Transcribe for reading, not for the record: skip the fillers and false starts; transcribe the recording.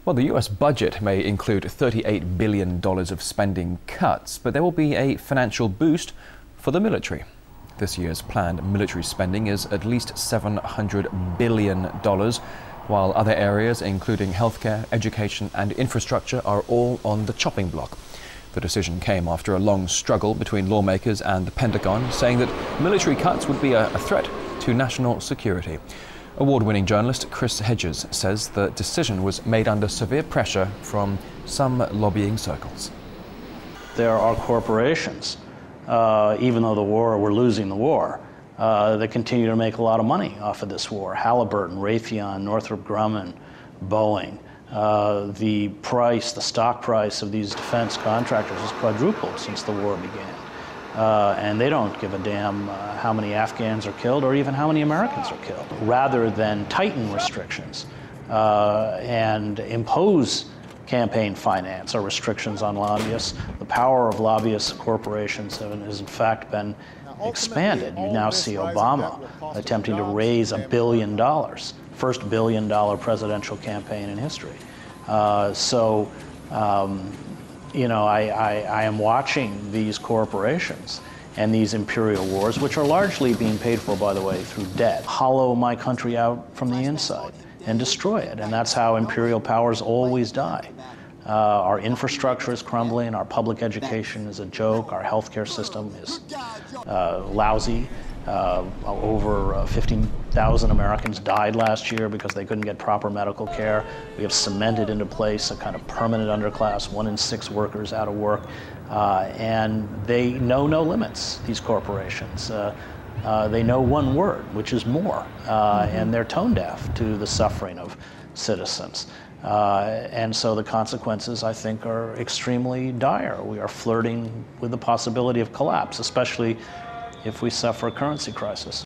Well, the US budget may include $38 billion of spending cuts, but there will be a financial boost for the military. This year's planned military spending is at least $700 billion, while other areas, including healthcare, education and infrastructure, are all on the chopping block. The decision came after a long struggle between lawmakers and the Pentagon, saying that military cuts would be a threat to national security. Award-winning journalist Chris Hedges says the decision was made under severe pressure from some lobbying circles. There are corporations, even though we're losing the war, that continue to make a lot of money off of this war. Halliburton, Raytheon, Northrop Grumman, Boeing. The stock price of these defense contractors has quadrupled since the war began. And they don't give a damn how many Afghans are killed or even how many Americans are killed. Rather than tighten restrictions and impose campaign finance or restrictions on lobbyists, the power of lobbyist corporations has in fact been expanded. You now see Obama attempting to raise $1 billion, first $1 billion presidential campaign in history. You know, I am watching these corporations and these imperial wars, which are largely being paid for, by the way, through debt, hollow my country out from the inside and destroy it. And that's how imperial powers always die. Our infrastructure is crumbling, our public education is a joke, our healthcare system is lousy. Over 15,000 Americans died last year because they couldn't get proper medical care. We have cemented into place a kind of permanent underclass, 1 in 6 workers out of work. And they know no limits, these corporations. They know one word, which is more, and they're tone deaf to the suffering of citizens. And so the consequences, I think, are extremely dire. We are flirting with the possibility of collapse, especially if we suffer a currency crisis.